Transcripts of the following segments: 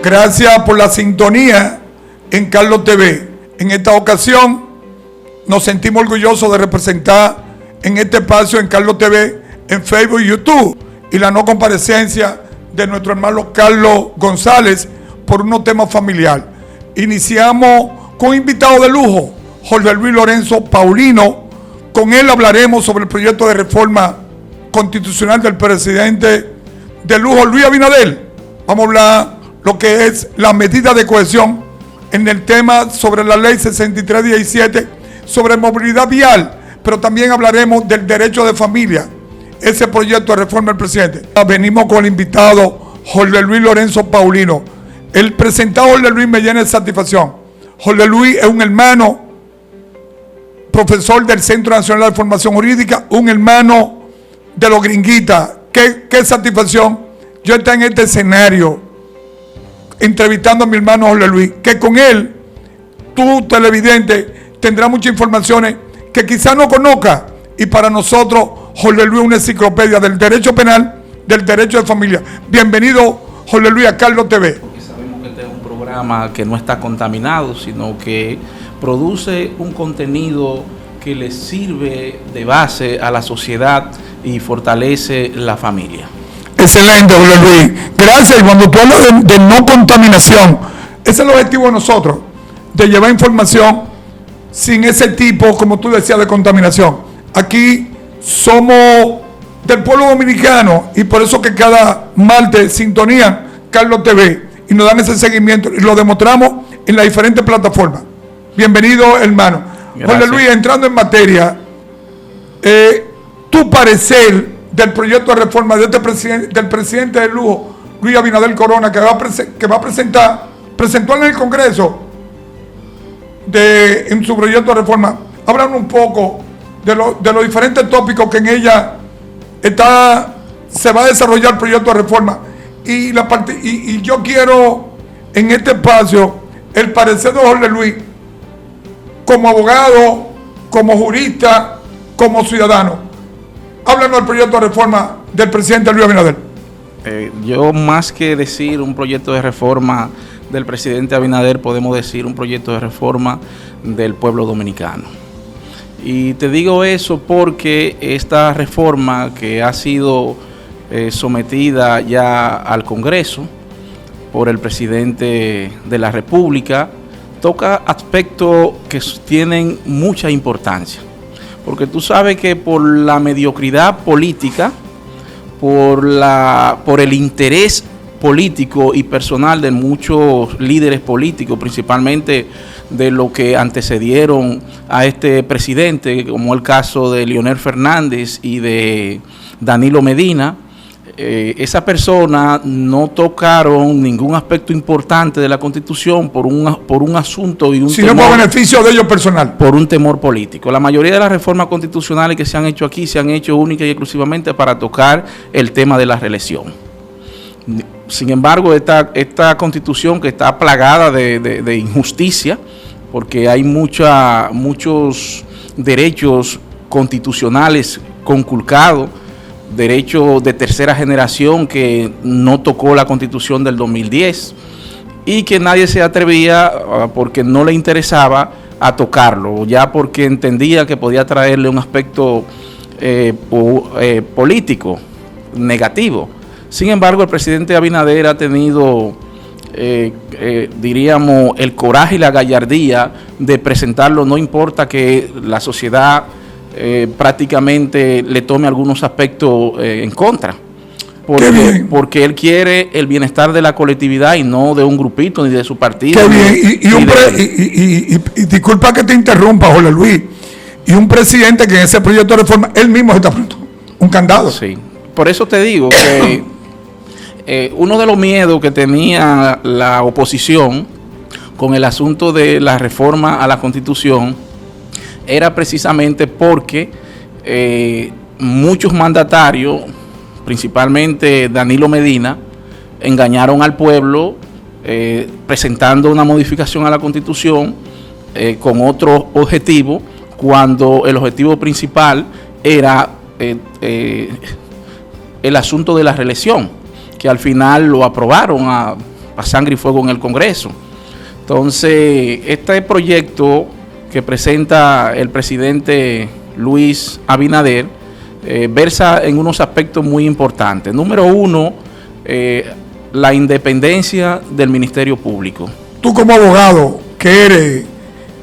Gracias por la sintonía en Carlos TV. En esta ocasión nos sentimos orgullosos de representar en este espacio en Carlos TV, en Facebook y YouTube, y la no comparecencia de nuestro hermano Carlos González por unos temas familiares. Iniciamos con un invitado de lujo, Jorge Luis Lorenzo Paulino. Con él hablaremos sobre el proyecto de reforma constitucional del presidente de lujo, Luis Abinader. Vamos a hablar lo que es la medida de cohesión en el tema sobre la ley 6317 sobre movilidad vial, pero también hablaremos del derecho de familia, ese proyecto de reforma del presidente. Venimos con el invitado Jorge Luis Lorenzo Paulino. El presentado Jorge Luis me llena de satisfacción. Jorge Luis es un hermano, profesor del Centro Nacional de Formación Jurídica, un hermano de los gringuitas. Qué satisfacción yo estar en este escenario entrevistando a mi hermano Jorge Luis, que con él, tú televidente, tendrás muchas informaciones que quizás no conozca, y para nosotros Jorge Luis es una enciclopedia del derecho penal, del derecho de familia. Bienvenido Jorge Luis a Carlos TV. Porque sabemos que este es un programa que no está contaminado, sino que produce un contenido que le sirve de base a la sociedad y fortalece la familia. Excelente, Jorge Luis. Gracias. Y cuando tú hablas de no contaminación, ese es el objetivo de nosotros, de llevar información sin ese tipo, como tú decías, de contaminación. Aquí somos del pueblo dominicano y por eso que cada martes sintonían Carlos TV y nos dan ese seguimiento y lo demostramos en las diferentes plataformas. Bienvenido, hermano. Gracias. Jorge Luis, entrando en materia, tu parecer del proyecto de reforma de este del presidente de lujo, Luis Abinader Corona, que va a presentó en el Congreso en su proyecto de reforma. Hablan un poco de los diferentes tópicos que en ella se va a desarrollar el proyecto de reforma. Y yo quiero en este espacio el parecer de Jorge Luis como abogado, como jurista, como ciudadano. Háblanos del proyecto de reforma del presidente Luis Abinader. Yo, más que decir un proyecto de reforma del presidente Abinader, podemos decir un proyecto de reforma del pueblo dominicano. Y te digo eso porque esta reforma que ha sido sometida ya al Congreso por el presidente de la República toca aspectos que tienen mucha importancia. Porque tú sabes que por la mediocridad política, por el interés político y personal de muchos líderes políticos, principalmente de lo que antecedieron a este presidente, como el caso de Leonel Fernández y de Danilo Medina, esa persona no tocaron ningún aspecto importante de la Constitución por un asunto y un sino temor, por beneficio de ellos personal. Por un temor político. La mayoría de las reformas constitucionales que se han hecho aquí se han hecho única y exclusivamente para tocar el tema de la reelección. Sin embargo, esta Constitución, que está plagada de injusticia, porque hay muchos derechos constitucionales conculcados, derechos de tercera generación que no tocó la Constitución del 2010 y que nadie se atrevía, porque no le interesaba, a tocarlo, ya porque entendía que podía traerle un aspecto político negativo. Sin embargo, el presidente Abinader ha tenido, diríamos, el coraje y la gallardía de presentarlo, no importa que la sociedad prácticamente le tome algunos aspectos en contra, porque él quiere el bienestar de la colectividad y no de un grupito ni de su partido. Qué bien. Y disculpa que te interrumpa, Jorge Luis, y un presidente que en ese proyecto de reforma él mismo está pronto un candado. Sí, por eso te digo que uno de los miedos que tenía la oposición con el asunto de la reforma a la Constitución era precisamente porque muchos mandatarios, principalmente Danilo Medina, engañaron al pueblo presentando una modificación a la Constitución con otro objetivo, cuando el objetivo principal era el asunto de la reelección, que al final lo aprobaron a sangre y fuego en el Congreso. Entonces, este proyecto que presenta el presidente Luis Abinader versa en unos aspectos muy importantes. Número uno, la independencia del Ministerio Público. Tú como abogado que eres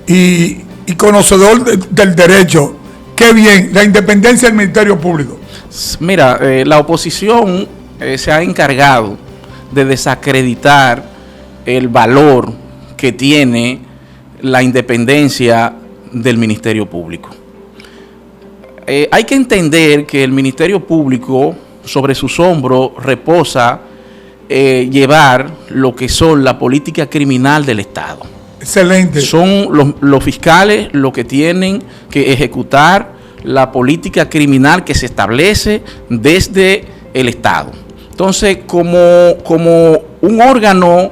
y conocedor del derecho, qué bien, la independencia del Ministerio Público. Mira, la oposición se ha encargado de desacreditar el valor que tiene la independencia del Ministerio Público. Hay que entender que el Ministerio Público, sobre sus hombros, reposa llevar lo que son la política criminal del Estado. Excelente. Son los fiscales los que tienen que ejecutar la política criminal que se establece desde el Estado. Entonces, como un órgano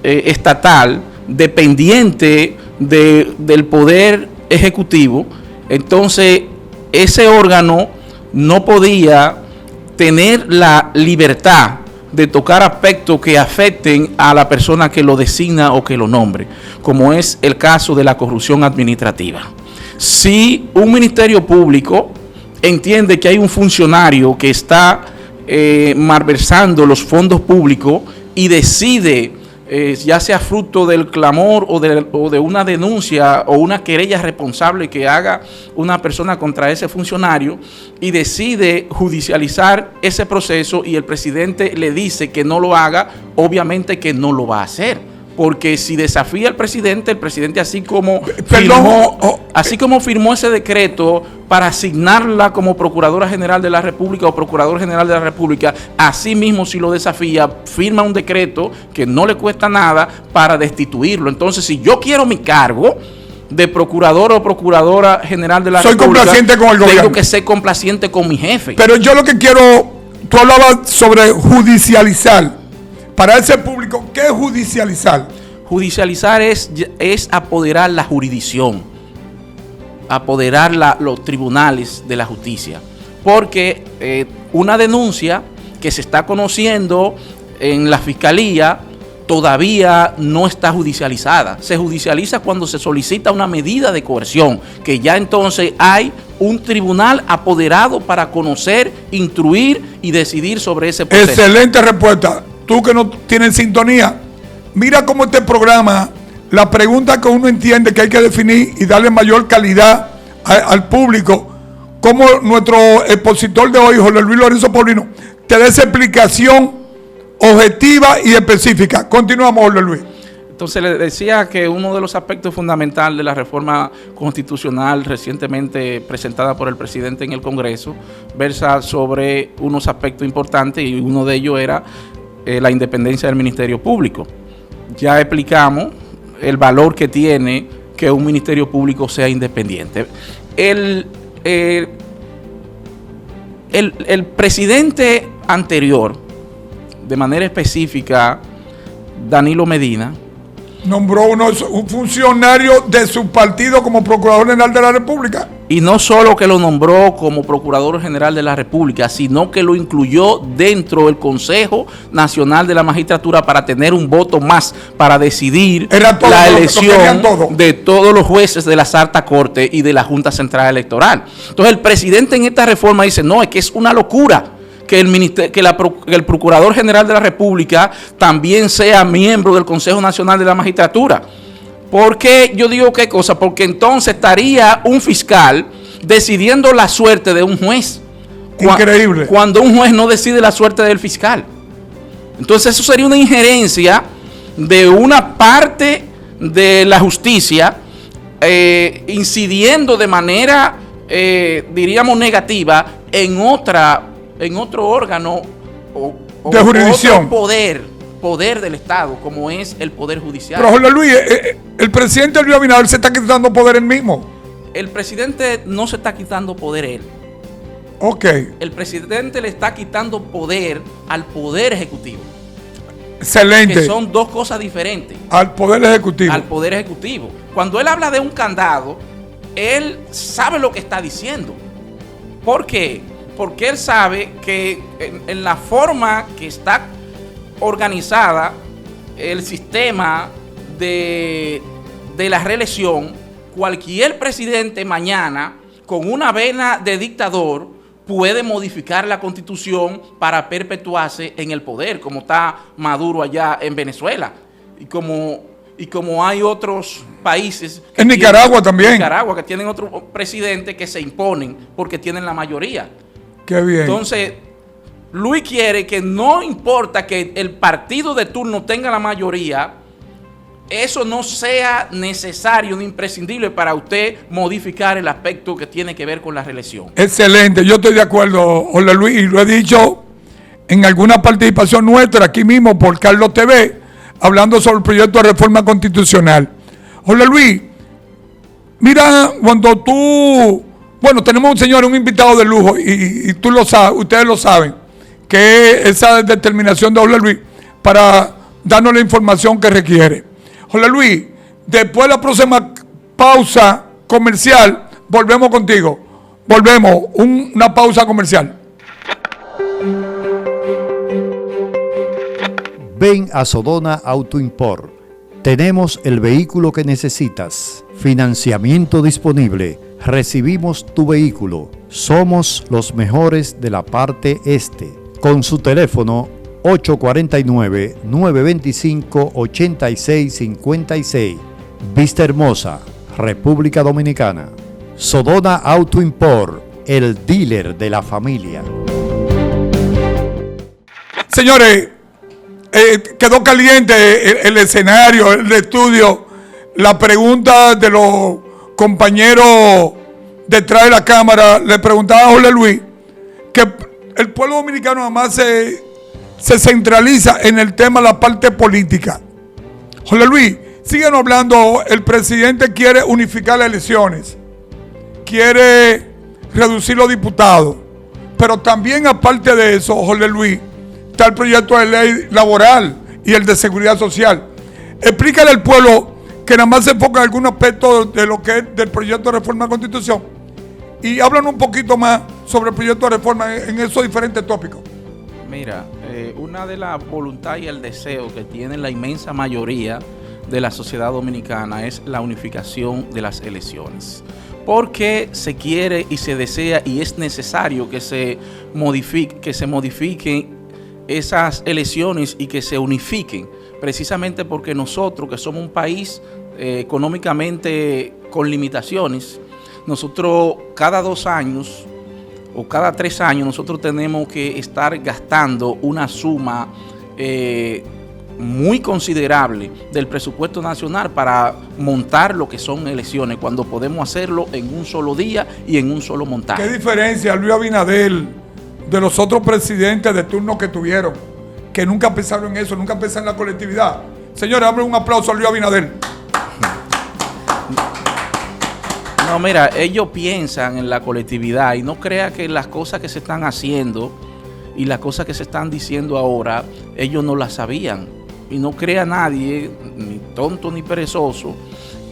estatal dependiente del poder ejecutivo, entonces ese órgano no podía tener la libertad de tocar aspectos que afecten a la persona que lo designa o que lo nombre, como es el caso de la corrupción administrativa. Si un ministerio público entiende que hay un funcionario que está malversando los fondos públicos y decide, ya sea fruto del clamor o de una denuncia o una querella responsable que haga una persona contra ese funcionario, y decide judicializar ese proceso y el presidente le dice que no lo haga, obviamente que no lo va a hacer. Porque si desafía al presidente así como firmó ese decreto para asignarla como Procuradora General de la República o Procurador General de la República, así mismo si lo desafía, firma un decreto que no le cuesta nada para destituirlo. Entonces, si yo quiero mi cargo de Procurador o Procuradora General de la República, complaciente con el gobierno. Tengo que ser complaciente con mi jefe. Pero yo lo que quiero, tú hablabas sobre judicializar. Para ese público, ¿qué es judicializar? Judicializar es apoderar la jurisdicción, apoderar los tribunales de la justicia. Porque una denuncia que se está conociendo en la fiscalía todavía no está judicializada. Se judicializa cuando se solicita una medida de coerción, que ya entonces hay un tribunal apoderado para conocer, instruir y decidir sobre ese proceso. Excelente respuesta. Tú que no tienes sintonía, mira cómo este programa, la pregunta que uno entiende que hay que definir y darle mayor calidad al público, como nuestro expositor de hoy, Jorge Luis Lorenzo Paulino, te da esa explicación objetiva y específica. Continuamos, Jorge Luis. Entonces le decía que uno de los aspectos fundamentales de la reforma constitucional recientemente presentada por el presidente en el Congreso versa sobre unos aspectos importantes, y uno de ellos era la independencia del Ministerio Público. Ya explicamos el valor que tiene que un Ministerio Público sea independiente. El presidente anterior, de manera específica, Danilo Medina, nombró un funcionario de su partido como Procurador General de la República. Y no solo que lo nombró como Procurador General de la República, sino que lo incluyó dentro del Consejo Nacional de la Magistratura para tener un voto más para decidir la elección de todos los jueces de la Alta Corte y de la Junta Central Electoral. Entonces el presidente en esta reforma dice, no, es que es una locura que el Procurador General de la República también sea miembro del Consejo Nacional de la Magistratura. ¿Por qué yo digo qué cosa? Porque entonces estaría un fiscal decidiendo la suerte de un juez. Increíble. Cuando un juez no decide la suerte del fiscal. Entonces eso sería una injerencia de una parte de la justicia incidiendo de manera, diríamos, negativa en otro órgano de jurisdicción. Otro poder del Estado, como es el Poder Judicial. Pero Jorge Luis, el presidente Luis Abinader se está quitando poder él mismo. El presidente no se está quitando poder él. Ok. El presidente le está quitando poder al Poder Ejecutivo. Excelente. Que son dos cosas diferentes. Al Poder Ejecutivo. Al Poder Ejecutivo. Cuando él habla de un candado, él sabe lo que está diciendo. ¿Por qué? Porque él sabe que en la forma que está organizada el sistema de la reelección, cualquier presidente mañana con una vena de dictador puede modificar la Constitución para perpetuarse en el poder, como está Maduro allá en Venezuela y como hay otros países. En Nicaragua también. Nicaragua, que tienen otros presidentes que se imponen porque tienen la mayoría. Qué bien. Entonces, Luis quiere que no importa que el partido de turno tenga la mayoría, eso no sea necesario ni imprescindible para usted modificar el aspecto que tiene que ver con la reelección. Excelente, yo estoy de acuerdo, Jorge Luis, y lo he dicho en alguna participación nuestra aquí mismo por Carlos TV, hablando sobre el proyecto de reforma constitucional. Jorge Luis, mira, cuando tú, bueno, tenemos un invitado de lujo, y tú lo sabes, ustedes lo saben, que es esa determinación de Jorge Luis para darnos la información que requiere. Jorge Luis, después de la próxima pausa comercial, volvemos contigo. Volvemos, una pausa comercial. Ven a Sodona Auto Import. Tenemos el vehículo que necesitas. Financiamiento disponible. Recibimos tu vehículo. Somos los mejores de la parte este. Con su teléfono 849-925-8656. Vista Hermosa, República Dominicana. Sodona Auto Import, el dealer de la familia. Señores, quedó caliente el escenario, el estudio, la pregunta de los compañeros detrás de la cámara. Le preguntaba a Jorge Luis que el pueblo dominicano además se centraliza en el tema de la parte política. Jorge Luis, síguenos hablando. El presidente quiere unificar las elecciones, quiere reducir los diputados, pero también aparte de eso, Jorge Luis, está el proyecto de ley laboral y el de seguridad social. Explícale al pueblo que nada más se enfoca en algún aspecto de lo que es del proyecto de reforma de la Constitución, y háblanos un poquito más sobre el proyecto de reforma en esos diferentes tópicos. Mira, una de las voluntades y el deseo que tiene la inmensa mayoría de la sociedad dominicana es la unificación de las elecciones. Porque se quiere y se desea y es necesario que se modifiquen esas elecciones y que se unifiquen, precisamente porque nosotros, que somos un país económicamente con limitaciones, nosotros cada 2 años o cada 3 años nosotros tenemos que estar gastando una suma muy considerable del presupuesto nacional para montar lo que son elecciones, cuando podemos hacerlo en un solo día y en un solo montaje. ¿Qué diferencia Luis Abinader de los otros presidentes de turno que tuvieron, que nunca pensaron en eso, nunca pensaron en la colectividad? Señores, dame un aplauso a Luis Abinader. No, mira, ellos piensan en la colectividad y no crea que las cosas que se están haciendo y las cosas que se están diciendo ahora, ellos no las sabían. Y no crea nadie, ni tonto ni perezoso,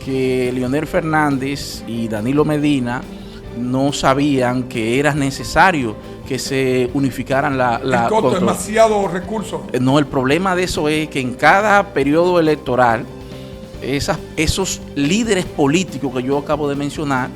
que Leonel Fernández y Danilo Medina no sabían que era necesario que se unificaran el costo, demasiados recursos. No, el problema de eso es que en cada periodo electoral, esos líderes políticos que yo acabo de mencionar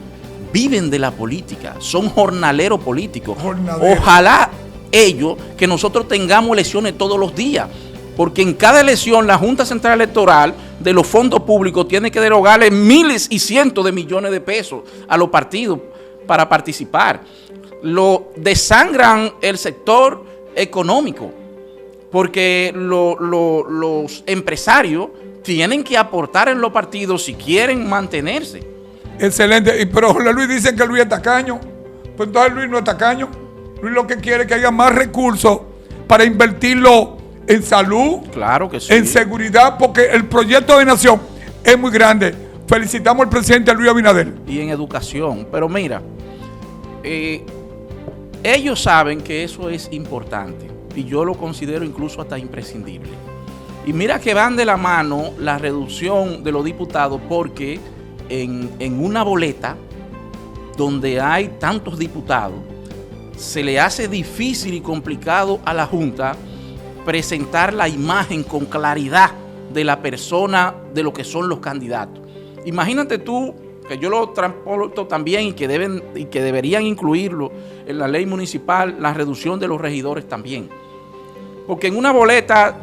viven de la política, son jornaleros políticos. Ojalá ellos, que nosotros tengamos elecciones todos los días, porque en cada elección la Junta Central Electoral de los fondos públicos tiene que derogarle miles y cientos de millones de pesos a los partidos para participar. Lo desangran el sector económico, porque los empresarios tienen que aportar en los partidos si quieren mantenerse. Excelente. Pero Jorge Luis dicen que Luis es tacaño. Pues entonces Luis no es tacaño. Luis lo que quiere es que haya más recursos para invertirlo en salud, claro que sí, en seguridad, porque el proyecto de nación es muy grande. Felicitamos al presidente Luis Abinader. Y en educación. Pero mira, ellos saben que eso es importante y yo lo considero incluso hasta imprescindible. Y mira que van de la mano la reducción de los diputados, porque en una boleta donde hay tantos diputados, se le hace difícil y complicado a la Junta presentar la imagen con claridad de la persona, de lo que son los candidatos. Imagínate tú, que yo lo transporto también y que deberían incluirlo en la ley municipal, la reducción de los regidores también. Porque en una boleta,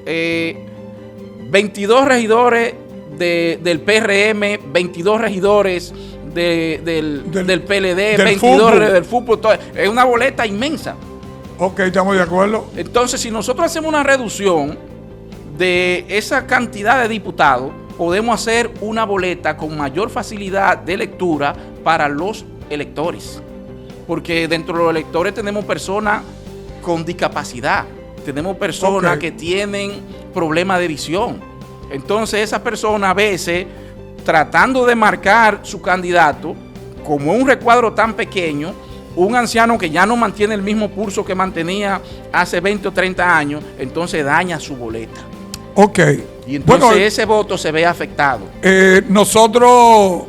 22 regidores del PRM, 22 regidores del PLD, del 22 fútbol. del fútbol, es una boleta inmensa. Ok, estamos de acuerdo. Entonces, si nosotros hacemos una reducción de esa cantidad de diputados, podemos hacer una boleta con mayor facilidad de lectura para los electores. Porque dentro de los electores tenemos personas con discapacidad, tenemos personas que tienen problemas de visión. Entonces, esas personas a veces, tratando de marcar su candidato, como un recuadro tan pequeño, un anciano que ya no mantiene el mismo pulso que mantenía hace 20 o 30 años, entonces daña su boleta. Ok. Y entonces ese voto se ve afectado. Nosotros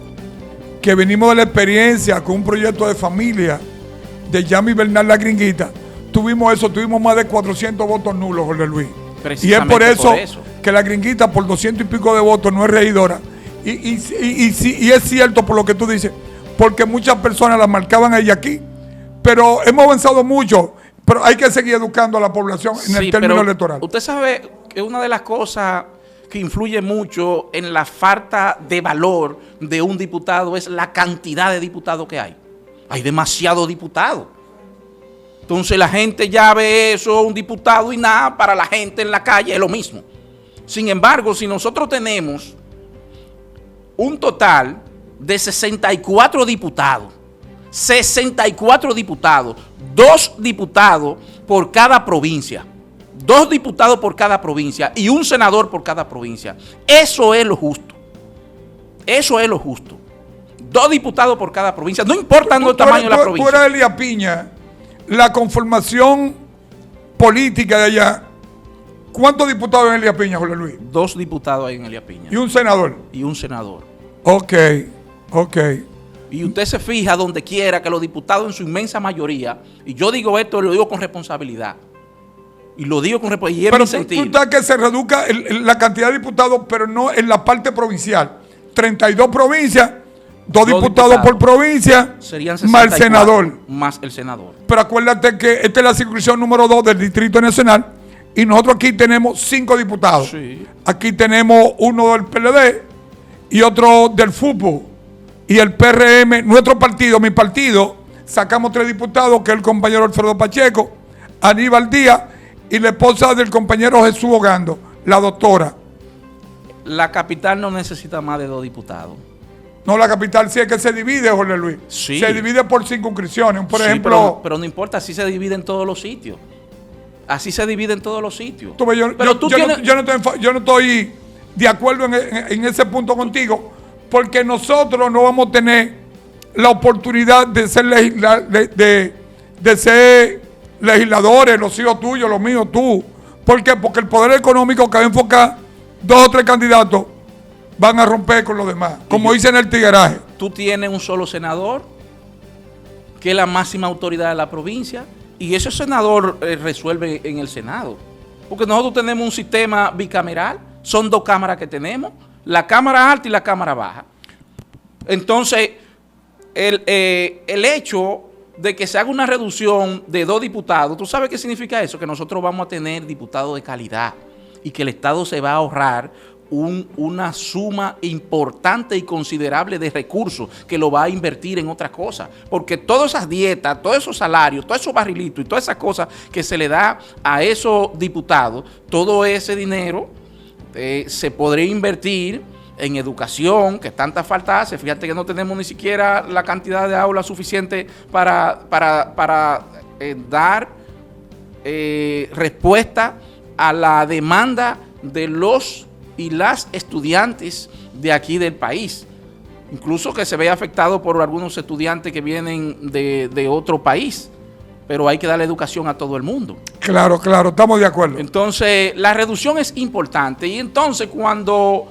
que venimos de la experiencia con un proyecto de familia de Yami Bernal La Gringuita, tuvimos más de 400 votos nulos, Jorge Luis. Y es por eso que La Gringuita por 200 y pico de votos no es regidora. Y es cierto por lo que tú dices, porque muchas personas la marcaban ahí aquí, pero hemos avanzado mucho, pero hay que seguir educando a la población en el término electoral. Usted sabe que una de las cosas que influye mucho en la falta de valor de un diputado es la cantidad de diputados que hay. Hay demasiados diputados. Entonces la gente ya ve eso, un diputado y nada, para la gente en la calle es lo mismo. Sin embargo, si nosotros tenemos un total de 64 diputados, 2 diputados por cada provincia, 2 diputados por cada provincia y un senador por cada provincia. Eso es lo justo. Eso es lo justo. 2 diputados por cada provincia, no importa el tamaño de la provincia. Tú eres Elías Piña, la conformación política de allá. ¿Cuántos diputados en Elías Piña, Jorge Luis? 2 diputados hay en Elías Piña. ¿Y un senador? Y un senador. Ok. Y usted se fija donde quiera que los diputados en su inmensa mayoría, y yo digo esto, lo digo con responsabilidad, y lo digo con responsabilidad, y es mi sentir. Pero tú estás que se reduzca la cantidad de diputados, pero no en la parte provincial. 32 provincias, 2 diputados por provincia, serían más el senador. Más el senador. Pero acuérdate que esta es la circunscripción número 2 del Distrito Nacional, y nosotros aquí tenemos 5 diputados. Sí. Aquí tenemos uno del PLD y otro del fútbol. Y el PRM, nuestro partido, mi partido, sacamos 3 diputados, que es el compañero Alfredo Pacheco, Aníbal Díaz y la esposa del compañero Jesús Ogando, la doctora. La capital no necesita más de 2 diputados. No, la capital sí es que se divide, Jorge Luis. Sí. Se divide por circunscripciones. Por Sí, ejemplo... pero no importa, así se divide en todos los sitios. Así se divide en todos los sitios. Yo no estoy de acuerdo en ese punto contigo, porque nosotros no vamos a tener la oportunidad de ser, de ser legisladores, los hijos tuyos, los míos, tú. ¿Por qué? Porque el poder económico que va a enfocar 2 o 3 candidatos van a romper con los demás, como dicen en el tigueraje. Tú tienes un solo senador, que es la máxima autoridad de la provincia, y ese senador resuelve en el Senado. Porque nosotros tenemos un sistema bicameral, son 2 cámaras que tenemos, la Cámara Alta y la Cámara Baja. Entonces, el hecho de que se haga una reducción de 2 diputados, ¿tú sabes qué significa eso? Que nosotros vamos a tener diputados de calidad y que el Estado se va a ahorrar una suma importante y considerable de recursos que lo va a invertir en otras cosas. Porque todas esas dietas, todos esos salarios, todos esos barrilitos y todas esas cosas que se le da a esos diputados, todo ese dinero se podría invertir en educación, que tanta falta hace. Fíjate que no tenemos ni siquiera la cantidad de aulas suficiente para dar respuesta a la demanda de los y las estudiantes de aquí del país. Incluso que se ve afectado por algunos estudiantes que vienen de otro país, pero hay que darle educación a todo el mundo. Claro, estamos de acuerdo. Entonces, la reducción es importante, y entonces cuando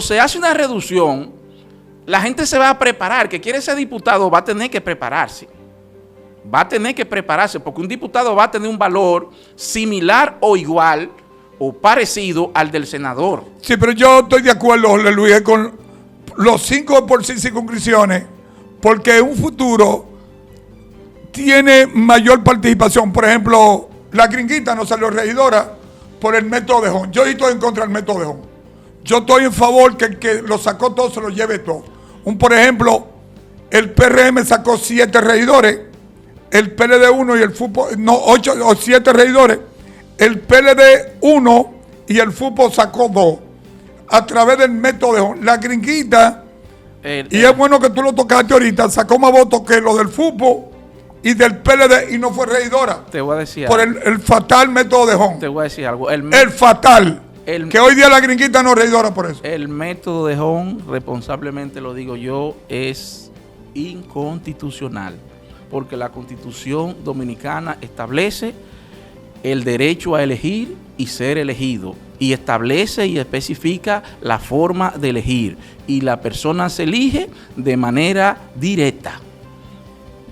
se hace una reducción, la gente se va a preparar. Que quiere ser diputado va a tener que prepararse. Va a tener que prepararse, porque un diputado va a tener un valor similar o igual o parecido al del senador. Sí, pero yo estoy de acuerdo, Jorge Luis, con los 5 por 6 circunscripciones, porque en un futuro tiene mayor participación. Por ejemplo, la Gringuita no salió regidora por el método de Hon. Yo estoy en contra del método de Hon. Yo estoy en favor que el que lo sacó todo se lo lleve todo. Por ejemplo, el PRM sacó 7 regidores, el PLD 1 y el FUPO, no, 8 o 7 regidores, el PLD 1 y el FUPO sacó 2 a través del método de Hon. La Gringuita, y es bueno que tú lo tocaste ahorita, sacó más votos que los del FUPO y del PLD y no fue regidora. Te voy a decir por algo. el fatal método de Hon. Te voy a decir algo. El fatal. Que hoy día la Gringuita no es regidora por eso. El método de Hon, responsablemente lo digo yo, es inconstitucional. Porque la Constitución Dominicana establece el derecho a elegir y ser elegido. Y establece y especifica la forma de elegir. Y la persona se elige de manera directa.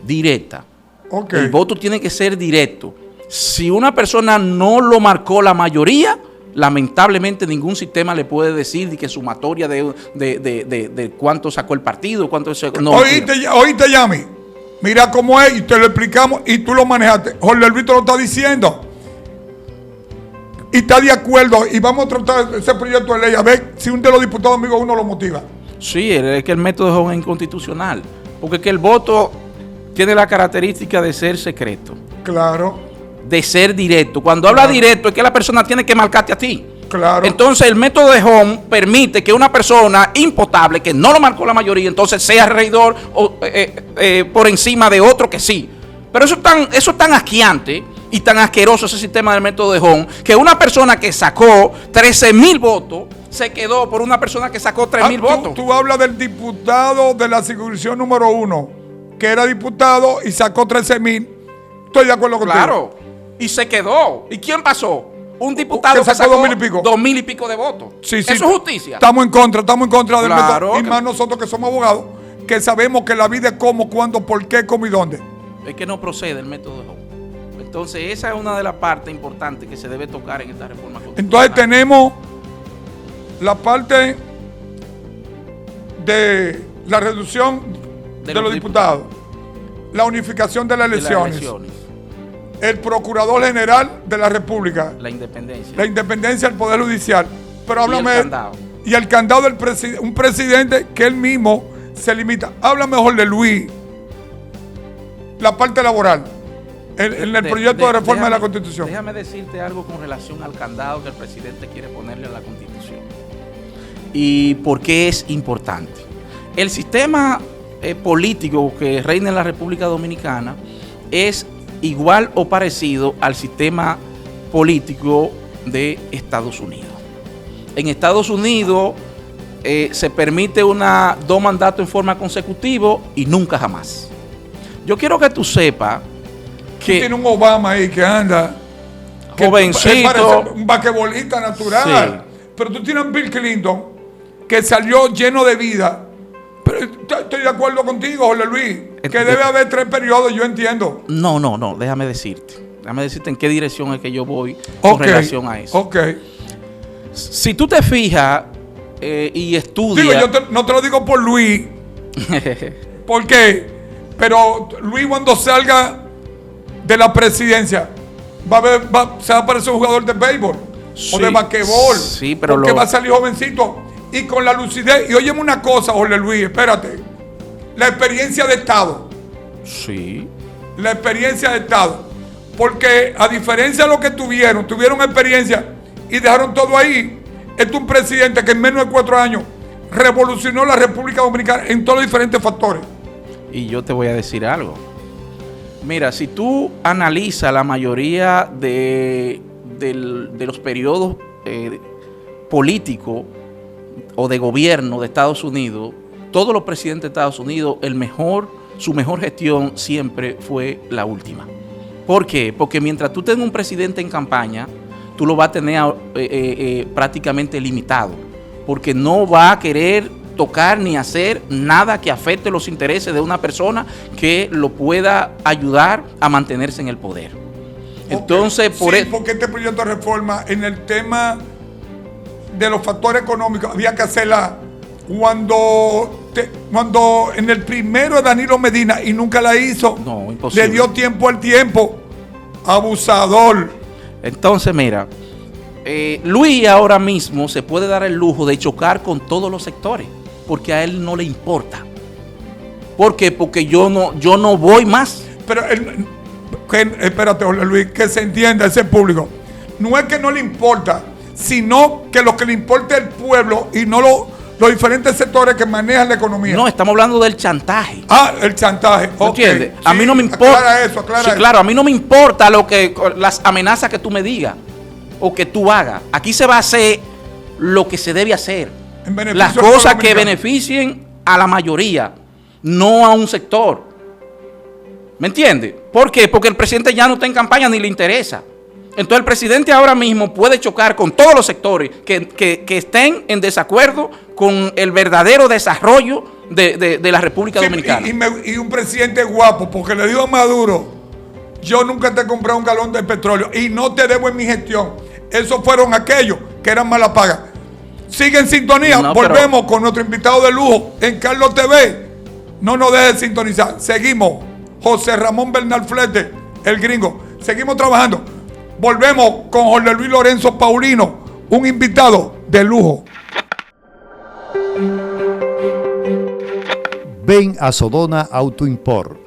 Directa. Okay. El voto tiene que ser directo. Si una persona no lo marcó la mayoría, lamentablemente ningún sistema le puede decir que sumatoria de cuánto sacó el partido, cuánto no. Oíste, Yami. Mira cómo es y te lo explicamos y tú lo manejaste. Jorge Luis te lo está diciendo. Y está de acuerdo y vamos a tratar ese proyecto de ley a ver si un de los diputados amigos uno lo motiva. Sí, es que el método de Hon es inconstitucional. Porque es que el voto tiene la característica de ser secreto. Claro. De ser directo. Cuando habla directo es que la persona tiene que marcarte a ti. Claro. Entonces el método de Hon permite que una persona impotable que no lo marcó la mayoría, entonces sea regidor por encima de otro que sí. Pero eso es tan asqueante y tan asqueroso ese sistema del método de Hon, que una persona que sacó 13,000 votos se quedó por una persona que sacó 3,000 votos. Tú hablas del diputado de la circunscripción número 1, que era diputado y sacó 13,000. Estoy de acuerdo contigo. Claro. Y se quedó. ¿Y quién pasó? Un diputado que sacó 2,000 y pico. 2,000 y pico de votos. Sí. Eso es justicia. Estamos en contra del Claro, método. Y más nosotros que somos abogados, que sabemos que la vida es cómo, cuándo, por qué, cómo y dónde. Es que no procede el método de Hon. Entonces esa es una de las partes importantes que se debe tocar en esta reforma constitucional. Entonces tenemos la parte de la reducción de los diputados, la unificación de las elecciones, el Procurador General de la República, la independencia del Poder Judicial. Pero háblame, y el candado del un presidente que él mismo se limita. Habla mejor de Luis, la parte laboral, en el proyecto de reforma de la Constitución. Déjame decirte algo con relación al candado que el presidente quiere ponerle a la Constitución. ¿Y por qué es importante? El sistema político que reina en la República Dominicana es igual o parecido al sistema político de Estados Unidos. En Estados Unidos se permite 2 mandatos en forma consecutiva y nunca jamás. Yo quiero que tú sepas que tiene un Obama ahí que anda jovencito, un basquetbolista natural, sí. Pero tú tienes a Bill Clinton que salió lleno de vida. Pero estoy de acuerdo contigo, Jorge Luis, que debe haber 3 periodos, yo entiendo. No, déjame decirte en qué dirección es que yo voy con relación a eso. Si tú te fijas y estudias. Digo, no te lo digo por Luis. ¿Por qué? Pero Luis, cuando salga de la presidencia, se va a parecer un jugador de béisbol, sí, o de basquetbol. Sí, pero porque va a salir jovencito y con la lucidez. Y óyeme una cosa, Jorge Luis, espérate. La experiencia de Estado. Sí. La experiencia de Estado. Porque a diferencia de lo que tuvieron experiencia y dejaron todo ahí. Este es un presidente que en menos de 4 años revolucionó la República Dominicana en todos los diferentes factores. Y yo te voy a decir algo. Mira, si tú analizas la mayoría de los periodos políticos o de gobierno de Estados Unidos, todos los presidentes de Estados Unidos, su mejor gestión siempre fue la última. ¿Por qué? Porque mientras tú tengas un presidente en campaña, tú lo vas a tener prácticamente limitado, porque no va a querer tocar ni hacer nada que afecte los intereses de una persona que lo pueda ayudar a mantenerse en el poder. Entonces, porque este proyecto de reforma en el tema de los factores económicos había que hacerla cuando en el primero de Danilo Medina y nunca la hizo. No, imposible. Le dio tiempo al tiempo. Abusador. Entonces, mira, Luis ahora mismo se puede dar el lujo de chocar con todos los sectores, porque a él no le importa. ¿Por qué? Porque yo no voy más. Pero espérate, Jorge Luis, que se entienda ese público. No es que no le importa, sino que lo que le importa es el pueblo y no los diferentes sectores que manejan la economía. No, estamos hablando del chantaje. Ah, el chantaje. ¿Entiendes? Sí, a mí no me importa. Aclara eso, aclara eso. Claro, a mí no me importa las amenazas que tú me digas o que tú hagas. Aquí se va a hacer lo que se debe hacer. Las cosas que beneficien a la mayoría, no a un sector. ¿Me entiendes? ¿Por qué? Porque el presidente ya no está en campaña ni le interesa. Entonces el presidente ahora mismo puede chocar con todos los sectores que estén en desacuerdo con el verdadero desarrollo de la República Dominicana. Y un presidente guapo, porque le digo a Maduro, yo nunca te compré un galón de petróleo y no te debo en mi gestión. Esos fueron aquellos que eran mala paga. Sigue en sintonía, volvemos con nuestro invitado de lujo en Carlos TV. No nos dejes de sintonizar. Seguimos. José Ramón Bernal Flete, el gringo. Seguimos trabajando. Volvemos con Jorge Luis Lorenzo Paulino, un invitado de lujo. Ven a Sodona Auto Import.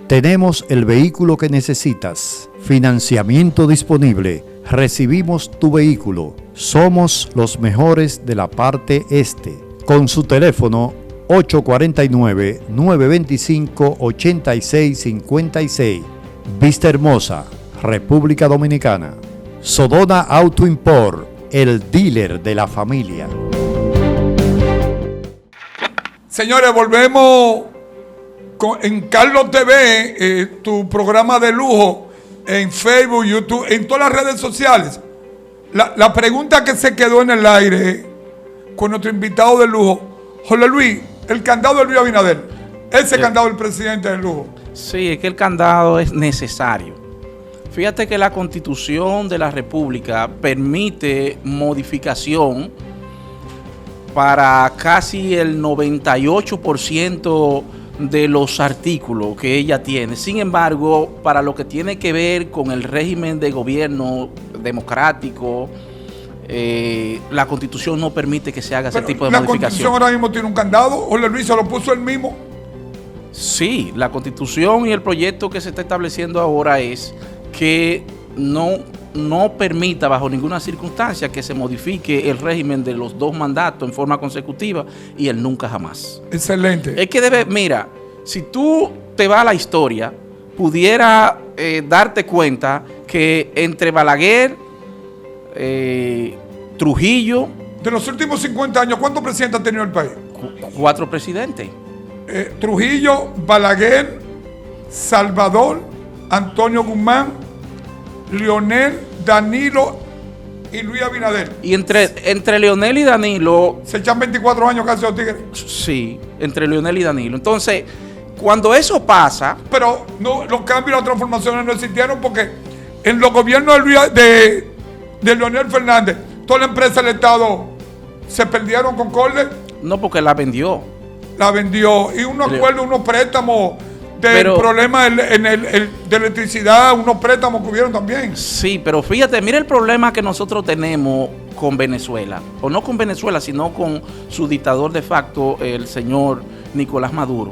Tenemos el vehículo que necesitas. Financiamiento disponible. Recibimos tu vehículo. Somos los mejores de la parte este. Con su teléfono 849-925-8656. Vista Hermosa, República Dominicana. Sodona Auto Import, el dealer de la familia. Señores, volvemos en Carlos TV, tu programa de lujo, en Facebook, YouTube, en todas las redes sociales. La pregunta que se quedó en el aire con nuestro invitado de lujo, Jorge Luis, el candado de Luis Abinader, ese candado del presidente de lujo. Sí, es que el candado es necesario. Fíjate que la Constitución de la República permite modificación para casi el 98% de los artículos que ella tiene. Sin embargo, para lo que tiene que ver con el régimen de gobierno democrático, la Constitución no permite que se haga ese tipo de modificación. ¿La Constitución ahora mismo tiene un candado? ¿Jorge Luis se lo puso él mismo? Sí, la Constitución y el proyecto que se está estableciendo ahora es que no permita bajo ninguna circunstancia que se modifique el régimen de los 2 mandatos en forma consecutiva y el nunca jamás. Excelente. Es que mira, si tú te vas a la historia, pudiera darte cuenta que entre Balaguer, Trujillo... De los últimos 50 años, ¿cuántos presidentes ha tenido el país? 4 presidentes. Trujillo, Balaguer, Salvador, Antonio Guzmán, Leonel, Danilo y Luis Abinader. Y entre Leonel y Danilo... Se echan 24 años casi los tigres. Sí, entre Leonel y Danilo. Entonces, cuando eso pasa... Pero no, los cambios y las transformaciones no existieron porque en los gobiernos de Leonel Fernández, toda la empresa del Estado se perdieron con Corte. No, porque la vendió. La vendió. Y unos acuerdos, unos préstamos del problema de electricidad, unos préstamos que hubieron también. Sí, pero fíjate, mira el problema que nosotros tenemos con Venezuela. O no con Venezuela, sino con su dictador de facto, el señor Nicolás Maduro.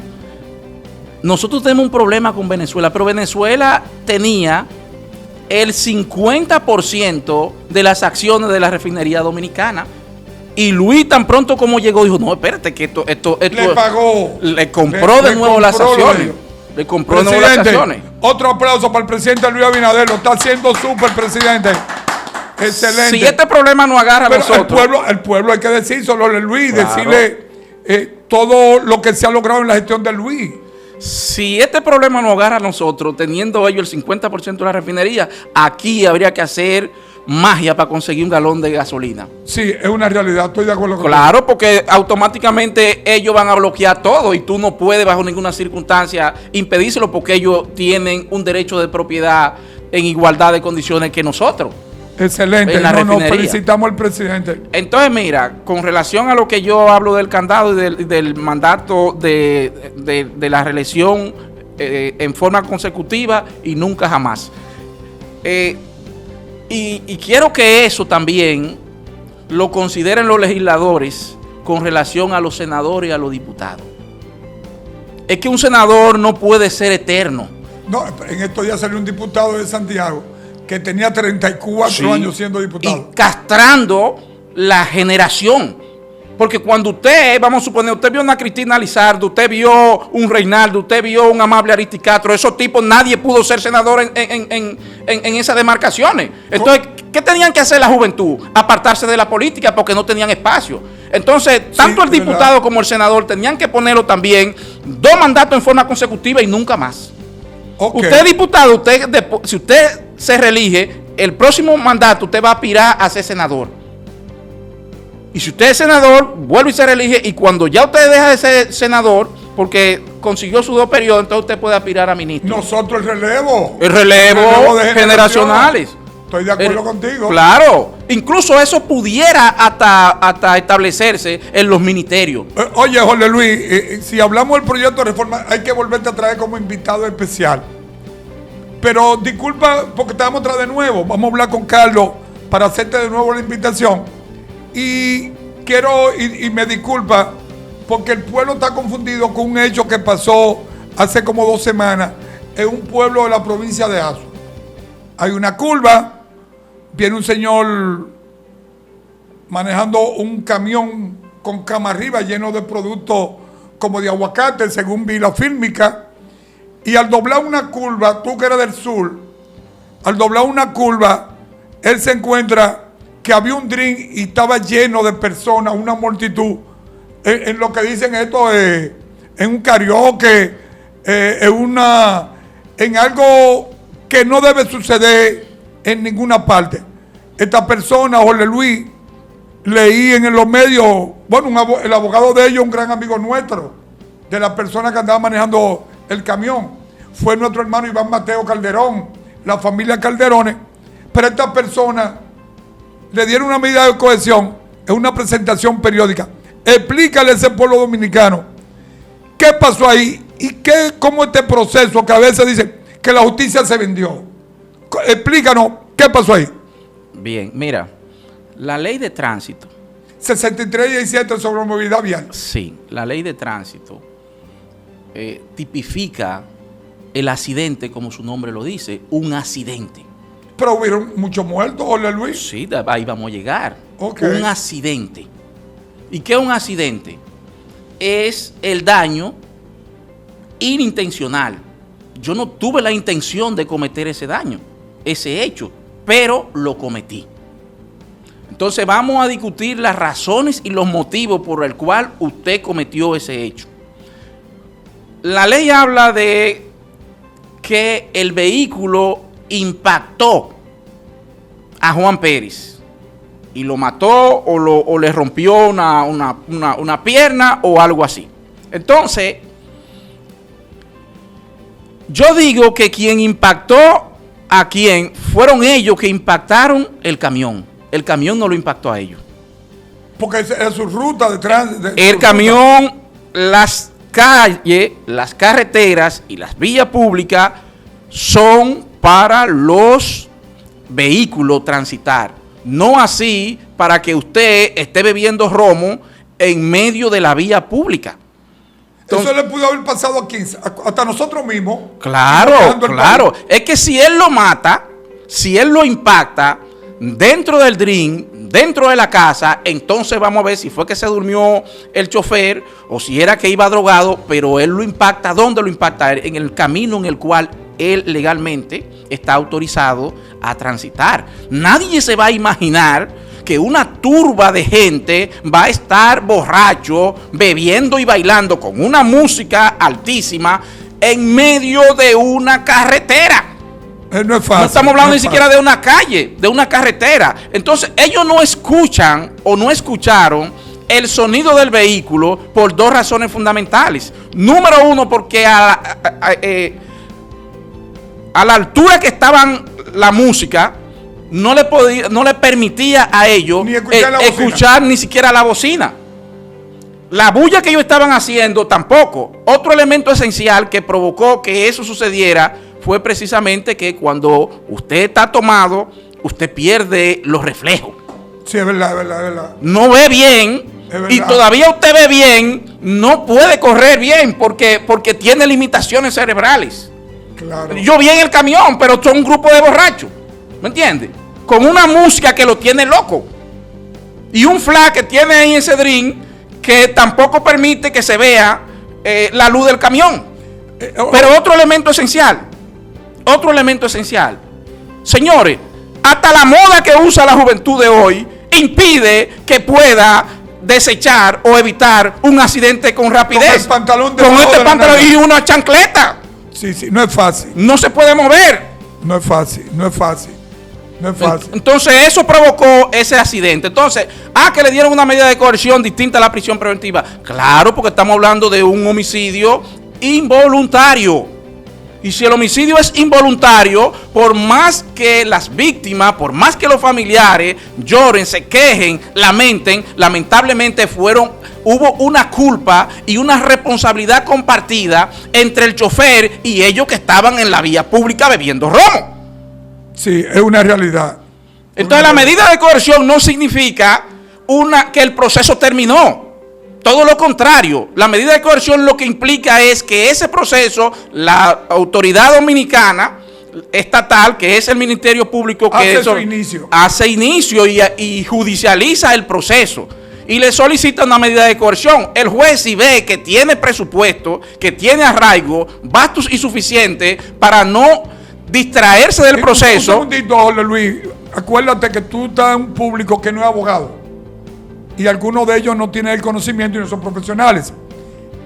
Nosotros tenemos un problema con Venezuela, pero Venezuela tenía el 50% de las acciones de la refinería dominicana. Y Luis tan pronto como llegó dijo, no, espérate que esto le pagó. Le compró de nuevo las acciones. Le compró de nuevo las acciones. Otro aplauso para el presidente Luis Abinader, lo está haciendo súper, presidente. Excelente. Si este problema no agarra a nosotros. El pueblo hay que decir solo de Luis, claro, decirle todo lo que se ha logrado en la gestión de Luis. Si este problema no agarra a nosotros, teniendo ellos el 50% de la refinería, aquí habría que hacer magia para conseguir un galón de gasolina. Sí, es una realidad, estoy de acuerdo con claro, porque automáticamente ellos van a bloquear todo y tú no puedes bajo ninguna circunstancia impedírselo porque ellos tienen un derecho de propiedad en igualdad de condiciones que nosotros. Excelente, En la nos refinería. felicitamos al presidente. Entonces, mira, con relación a lo que yo hablo del candado y del mandato de la reelección en forma consecutiva y nunca jamás. Y quiero que eso también lo consideren los legisladores con relación a los senadores y a los diputados. Es que un senador no puede ser eterno. No, en estos días salió un diputado de Santiago que tenía 34 años siendo diputado. Y castrando la generación. Porque cuando usted, vamos a suponer, usted vio una Cristina Lizardo, usted vio un Reinaldo, usted vio un Amable Aristizcastro, esos tipos nadie pudo ser senador en esas demarcaciones. Entonces, ¿qué tenían que hacer la juventud? Apartarse de la política porque no tenían espacio. Entonces, tanto el diputado como el senador tenían que ponerlo también 2 mandatos en forma consecutiva y nunca más. Okay. Usted es diputado, si usted se reelige, el próximo mandato usted va a aspirar a ser senador. Y si usted es senador, vuelve y se reelige, y cuando ya usted deja de ser senador, porque consiguió sus 2 periodos, entonces usted puede aspirar a ministro. Nosotros el relevo. El relevo de generacionales. Estoy de acuerdo contigo. Claro. Incluso eso pudiera hasta establecerse en los ministerios. Oye, Jorge Luis, si hablamos del proyecto de reforma, hay que volverte a traer como invitado especial. Pero disculpa, porque te vamos a traer de nuevo. Vamos a hablar con Carlos para hacerte de nuevo la invitación. Y quiero, y me disculpa, porque el pueblo está confundido con un hecho que pasó hace como 2 semanas en un pueblo de la provincia de Azua. Hay una curva, viene un señor manejando un camión con cama arriba lleno de productos como de aguacate, según vi la fílmica, y al doblar una curva, tú que eres del sur, al doblar una curva, él se encuentra que había un drink y estaba lleno de personas, una multitud, en lo que dicen esto, en un karaoke, en algo que no debe suceder en ninguna parte. Esta persona, Jorge Luis, leí en los medios, bueno, el abogado de ellos, un gran amigo nuestro, de la persona que andaba manejando el camión, fue nuestro hermano Iván Mateo Calderón, la familia Calderones, pero esta persona le dieron una medida de cohesión en una presentación periódica. Explícale a ese pueblo dominicano qué pasó ahí y cómo este proceso que a veces dicen que la justicia se vendió. Explícanos qué pasó ahí. Bien, mira, la ley de tránsito. 63-17 sobre movilidad vial. Sí, la ley de tránsito tipifica el accidente, como su nombre lo dice, un accidente. Pero hubieron muchos muertos, Jorge Luis. Sí, ahí vamos a llegar. Okay. Un accidente. ¿Y qué es un accidente? Es el daño inintencional. Yo no tuve la intención de cometer ese daño, ese hecho, pero lo cometí. Entonces vamos a discutir las razones y los motivos por el cual usted cometió ese hecho. La ley habla de que el vehículo impactó a Juan Pérez y lo mató o le rompió una pierna o algo así. Entonces, yo digo que quien impactó a quien fueron ellos que impactaron el camión. El camión no lo impactó a ellos. Porque es su ruta de tránsito. El camión, las calles, las carreteras y las vías públicas son para los vehículos transitar. No así para que usted esté bebiendo romo en medio de la vía pública. Entonces, eso le pudo haber pasado aquí, hasta nosotros mismos. Claro, claro. Es que si él lo mata, si él lo impacta dentro del drink, dentro de la casa, entonces vamos a ver si fue que se durmió el chofer o si era que iba drogado, pero él lo impacta. ¿Dónde lo impacta? En el camino en el cual él legalmente está autorizado a transitar. Nadie se va a imaginar que una turba de gente va a estar borracho, bebiendo y bailando con una música altísima en medio de una carretera. No es fácil. No estamos hablando ni siquiera de una calle, de una carretera. Entonces ellos no escuchan o no escucharon el sonido del vehículo por 2 razones fundamentales. Número 1, porque a la altura que estaban la música, no le permitía a ellos Ni escuchar la bocina. escuchar ni siquiera la bocina. La bulla que ellos estaban haciendo tampoco. Otro elemento esencial que provocó que eso sucediera fue precisamente que cuando usted está tomado, usted pierde los reflejos. Sí, es verdad, es verdad, es verdad. No ve bien, y todavía usted ve bien, no puede correr bien porque tiene limitaciones cerebrales. Claro. Yo vi en el camión, pero son un grupo de borrachos, ¿me entiende? Con una música que lo tiene loco. Y un flash que tiene ahí ese drink que tampoco permite que se vea la luz del camión. Pero otro elemento esencial, señores, hasta la moda que usa la juventud de hoy impide que pueda desechar o evitar un accidente con rapidez. Con el pantalón con este pantalón y una chancleta. Sí, no es fácil. No se puede mover. No es fácil. Entonces eso provocó ese accidente. Entonces, que le dieron una medida de coerción distinta a la prisión preventiva. Claro, porque estamos hablando de un homicidio involuntario. Y si el homicidio es involuntario, por más que las víctimas, por más que los familiares lloren, se quejen, lamenten, lamentablemente hubo una culpa y una responsabilidad compartida entre el chofer y ellos que estaban en la vía pública bebiendo romo. Sí, es una realidad. Entonces la medida de coerción no significa que el proceso terminó. Todo lo contrario, la medida de coerción lo que implica es que ese proceso, la autoridad dominicana estatal, que es el Ministerio Público, que hace inicio y judicializa el proceso y le solicita una medida de coerción. El juez, si ve que tiene presupuesto, que tiene arraigo, vastos y suficiente para no distraerse del proceso. Un segundito, Jorge Luis, acuérdate que tú estás en un público que no es abogado. Y algunos de ellos no tienen el conocimiento y no son profesionales.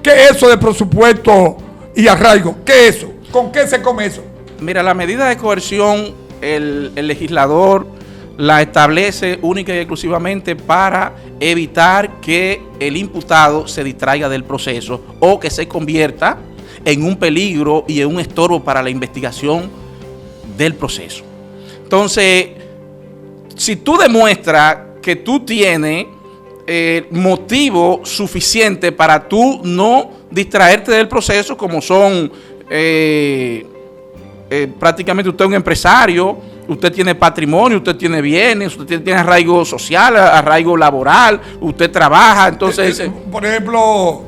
¿Qué es eso de presupuesto y arraigo? ¿Qué es eso? ¿Con qué se come eso? Mira, la medida de coerción, el legislador la establece única y exclusivamente para evitar que el imputado se distraiga del proceso o que se convierta en un peligro y en un estorbo para la investigación del proceso. Entonces, si tú demuestras que tú tienes motivo suficiente para tú no distraerte del proceso, como son prácticamente usted es un empresario, usted tiene patrimonio, usted tiene bienes, usted tiene arraigo social, arraigo laboral, usted trabaja, entonces... por ejemplo,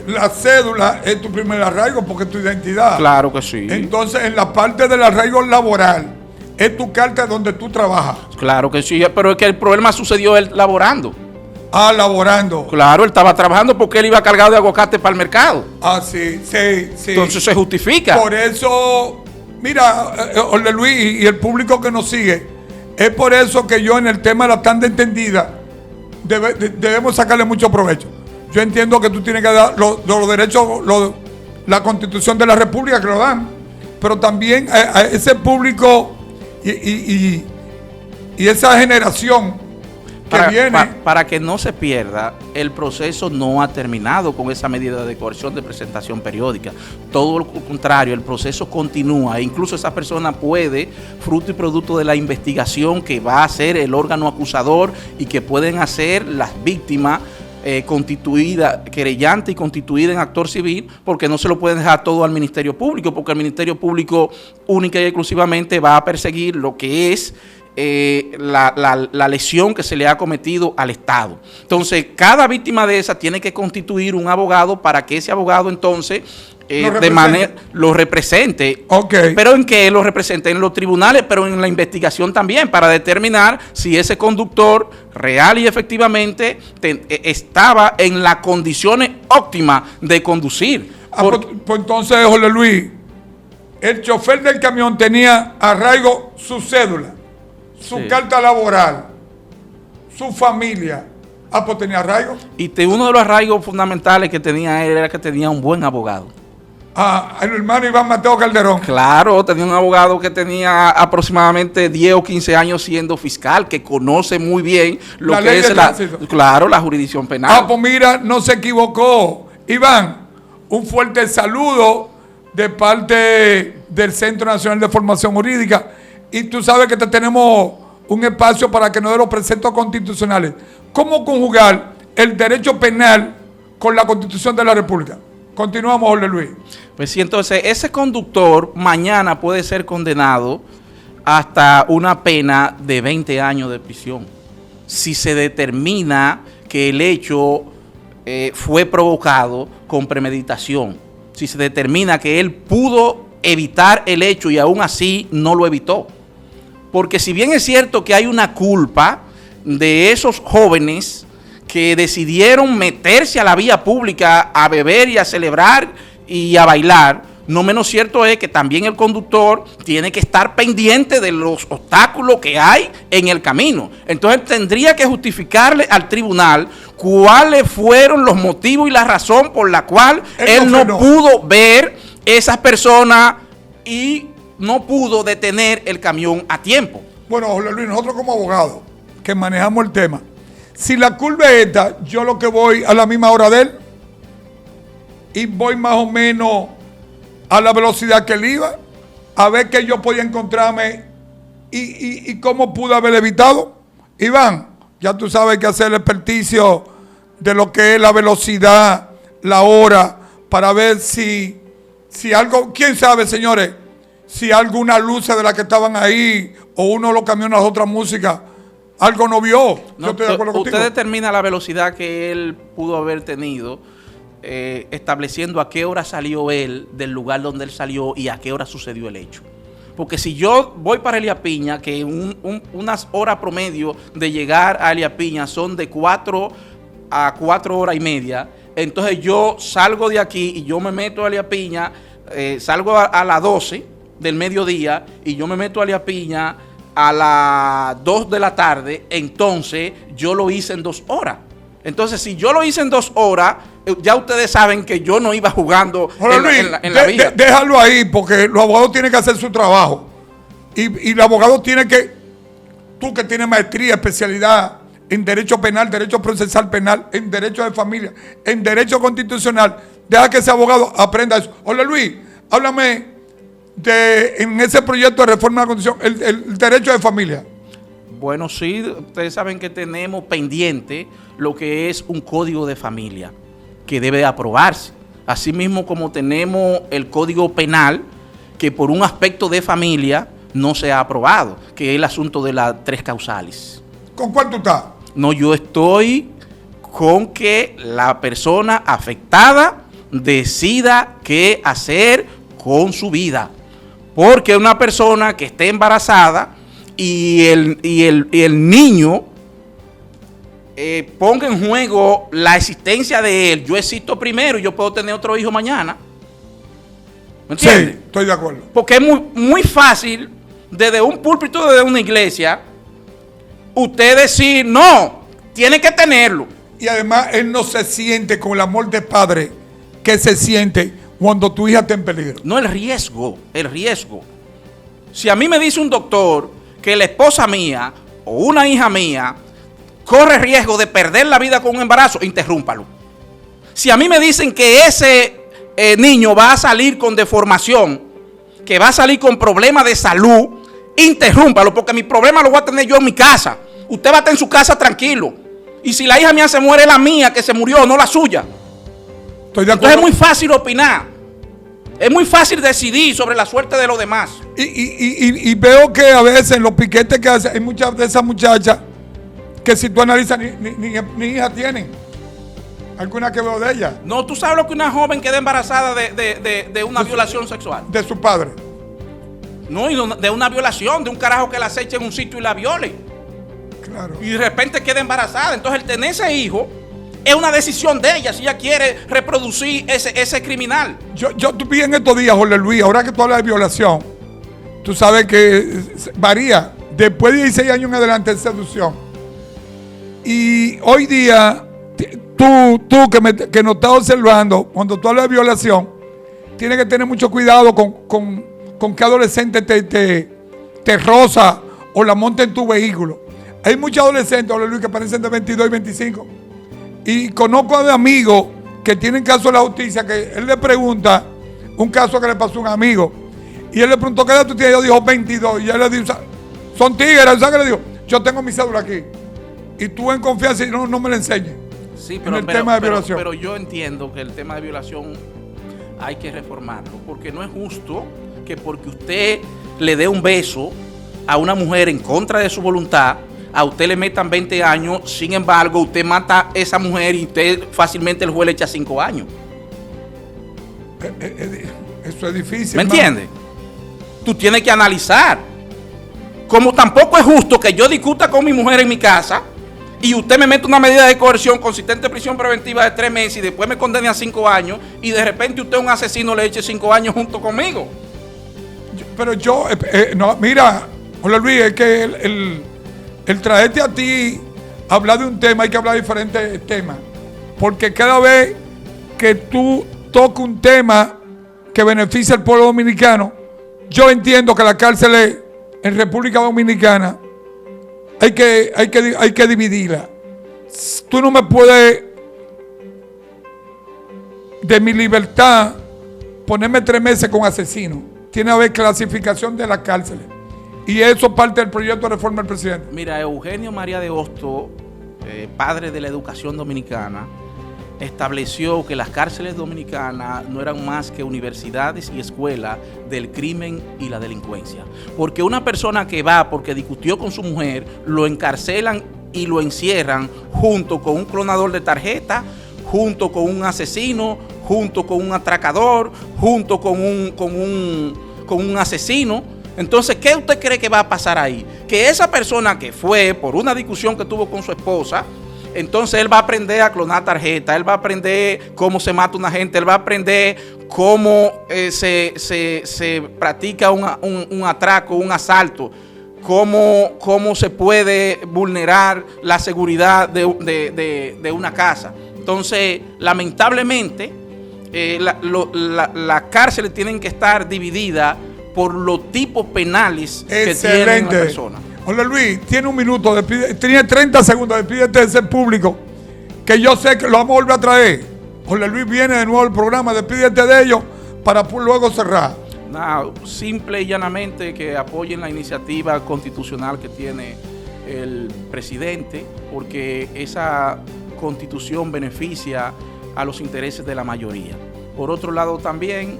la cédula es tu primer arraigo porque es tu identidad. Claro que sí. Entonces, en la parte del arraigo laboral, es tu carta donde tú trabajas. Claro que sí, pero es que el problema sucedió él laborando. Laborando. Claro, él estaba trabajando porque él iba cargado de aguacate para el mercado. Sí. Entonces se justifica. Por eso, mira, Jorge Luis y el público que nos sigue, es por eso que yo en el tema de la tanda entendida debemos sacarle mucho provecho. Yo entiendo que tú tienes que dar los derechos, la Constitución de la República que lo dan, pero también a ese público y esa generación para que no se pierda, el proceso no ha terminado con esa medida de coerción de presentación periódica. Todo lo contrario, el proceso continúa e incluso esa persona puede, fruto y producto de la investigación que va a hacer el órgano acusador y que pueden hacer las víctimas constituida, querellante y constituida en actor civil, porque no se lo pueden dejar todo al Ministerio Público, porque el Ministerio Público única y exclusivamente va a perseguir lo que es la lesión que se le ha cometido al Estado. Entonces, cada víctima de esa tiene que constituir un abogado para que ese abogado entonces de manera lo represente. Okay. Pero ¿en qué lo represente? En los tribunales, pero en la investigación también, para determinar si ese conductor real y efectivamente estaba en las condiciones óptimas de conducir. Pues entonces, Jorge Luis, el chofer del camión tenía arraigo su cédula, su carta laboral, su familia. Pues tenía arraigo. Y uno de los arraigos fundamentales que tenía él era que tenía un buen abogado. El hermano Iván Mateo Calderón. Claro, tenía un abogado que tenía aproximadamente 10 o 15 años siendo fiscal, que conoce muy bien lo que es la jurisdicción penal. Pues mira, no se equivocó. Iván, un fuerte saludo de parte del Centro Nacional de Formación Jurídica y tú sabes que te tenemos un espacio para que nos dé los preceptos constitucionales. ¿Cómo conjugar el derecho penal con la Constitución de la República? Continuamos, Jorge Luis. Pues sí, entonces ese conductor mañana puede ser condenado hasta una pena de 20 años de prisión, si se determina que el hecho fue provocado con premeditación, si se determina que él pudo evitar el hecho y aún así no lo evitó. Porque si bien es cierto que hay una culpa de esos jóvenes que decidieron meterse a la vía pública a beber y a celebrar y a bailar, no menos cierto es que también el conductor tiene que estar pendiente de los obstáculos que hay en el camino. Entonces tendría que justificarle al tribunal cuáles fueron los motivos y la razón por la cual él no pudo ver esas personas y no pudo detener el camión a tiempo. Bueno, Jorge Luis, nosotros como abogados que manejamos el tema, si la curva es esta, yo lo que voy a la misma hora de él y voy más o menos a la velocidad que él iba, a ver qué yo podía encontrarme y cómo pude haber evitado. Iván, ya tú sabes que hacer el experticio de lo que es la velocidad, la hora, para ver si algo, quién sabe, señores, si alguna luz de las que estaban ahí o uno de los camiones de otra música, algo no vio. No, yo estoy de acuerdo contigo. Usted determina la velocidad que él pudo haber tenido, estableciendo a qué hora salió él del lugar donde él salió y a qué hora sucedió el hecho. Porque si yo voy para Elia Piña, que unas horas promedio de llegar a Elia Piña son de 4 a 4 horas y media, entonces yo salgo de aquí y yo me meto a Elia Piña, salgo a las 12 del mediodía y yo me meto a Elia Piña a las 2 de la tarde, entonces yo lo hice en 2 horas. Entonces, si yo lo hice en 2 horas, ya ustedes saben que yo no iba jugando en la vía. Déjalo ahí, porque los abogados tienen que hacer su trabajo. Y el abogado tiene que, tú que tienes maestría, especialidad en derecho penal, derecho procesal penal, en derecho de familia, en derecho constitucional, deja que ese abogado aprenda eso. Hola Luis, háblame en ese proyecto de reforma de la Constitución, el derecho de familia. Bueno, sí, ustedes saben que tenemos pendiente lo que es un código de familia que debe aprobarse. Asimismo como tenemos el código penal que por un aspecto de familia no se ha aprobado, que es el asunto de las 3 causales. ¿Con cuál tú estás? No, yo estoy con que la persona afectada decida qué hacer con su vida. Porque una persona que esté embarazada y el niño ponga en juego la existencia de él, yo existo primero y yo puedo tener otro hijo mañana. ¿Me entiendes? Sí, estoy de acuerdo. Porque es muy fácil desde un púlpito, desde una iglesia, usted decir, no, tiene que tenerlo. Y además él no se siente con el amor de padre que se siente cuando tu hija está en peligro. No, el riesgo. Si a mí me dice un doctor que la esposa mía o una hija mía corre riesgo de perder la vida con un embarazo, interrúmpalo. Si a mí me dicen que ese niño va a salir con deformación, que va a salir con problemas de salud, interrúmpalo, porque mi problema lo voy a tener yo en mi casa. Usted va a estar en su casa tranquilo. Y si la hija mía se muere, la mía que se murió, no la suya. Estoy de acuerdo. Entonces es muy fácil opinar. Es muy fácil decidir sobre la suerte de los demás. Y veo que a veces en los piquetes que hacen, hay muchas de esas muchachas que si tú analizas ni hija tienen. Alguna que veo de ellas. No, tú sabes lo que una joven queda embarazada de una violación sexual. De su padre. No, y de una violación, de un carajo que la aceche en un sitio y la viole. Claro. Y de repente queda embarazada. Entonces el tener ese hijo es una decisión de ella si ella quiere reproducir ese criminal. Yo vi en estos días, Jorge Luis, ahora que tú hablas de violación, tú sabes que varía. Después de 16 años en adelante es seducción. Y hoy día, tú que nos estás observando, cuando tú hablas de violación, tienes que tener mucho cuidado con qué adolescente te roza o la monta en tu vehículo. Hay muchos adolescentes, Jorge Luis, que parecen de 22 y 25. Y conozco de amigos que tienen caso de la justicia, que él le pregunta un caso que le pasó a un amigo. Y él le preguntó, ¿qué edad tú tienes? Yo dijo 22. Y él le dijo, son tigres. ¿Sabes qué le dijo? Yo tengo mi cédula aquí. Y tú en confianza y no me la enseñes. Sí, en el tema de violación. Pero yo entiendo que el tema de violación hay que reformarlo. Porque no es justo que porque usted le dé un beso a una mujer en contra de su voluntad, a usted le metan 20 años, sin embargo, usted mata a esa mujer y usted fácilmente el juez le echa 5 años. Eso es difícil. ¿Me entiende? Tú tienes que analizar. Como tampoco es justo que yo discuta con mi mujer en mi casa y usted me mete una medida de coerción consistente en prisión preventiva de 3 meses y después me condene a 5 años y de repente usted un asesino le eche 5 años junto conmigo. Pero yo, no, mira, Jorge Luis, es que el traerte a ti, hablar de un tema, hay que hablar de diferentes temas. Porque cada vez que tú tocas un tema que beneficia al pueblo dominicano, yo entiendo que la cárcel en República Dominicana hay que dividirla. Tú no me puedes, de mi libertad, ponerme 3 meses con asesinos. Tiene que haber clasificación de las cárceles. Y eso es parte del proyecto de reforma del presidente. Mira, Eugenio María de Hostos, padre de la educación dominicana, estableció que las cárceles dominicanas no eran más que universidades y escuelas del crimen y la delincuencia. Porque una persona que va porque discutió con su mujer, lo encarcelan y lo encierran junto con un clonador de tarjeta, junto con un asesino, junto con un atracador, junto con un asesino. Entonces, ¿qué usted cree que va a pasar ahí? Que esa persona que fue por una discusión que tuvo con su esposa, entonces él va a aprender a clonar tarjeta, él va a aprender cómo se mata una gente, él va a aprender cómo se practica un atraco, un asalto, cómo se puede vulnerar la seguridad de una casa. Entonces, lamentablemente, las cárceles tienen que estar divididas por los tipos penales que tiene la persona. Hola Luis, tiene un minuto, tiene 30 segundos, despídete de ese público, que yo sé que lo vamos a volver a traer. Hola Luis viene de nuevo al programa, despídete de ellos para luego cerrar. No, simple y llanamente que apoyen la iniciativa constitucional que tiene el presidente, porque esa constitución beneficia a los intereses de la mayoría. Por otro lado también,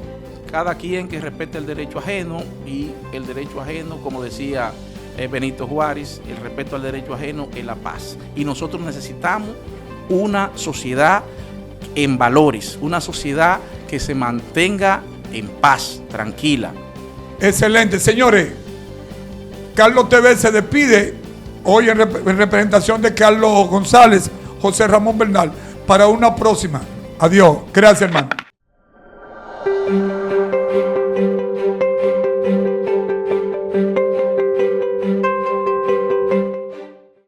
cada quien que respete el derecho ajeno, y el derecho ajeno, como decía Benito Juárez, el respeto al derecho ajeno es la paz. Y nosotros necesitamos una sociedad en valores, una sociedad que se mantenga en paz, tranquila. Excelente, señores. Carlos TV se despide hoy en representación de Carlos González, José Ramón Bernal, para una próxima. Adiós. Gracias, hermano.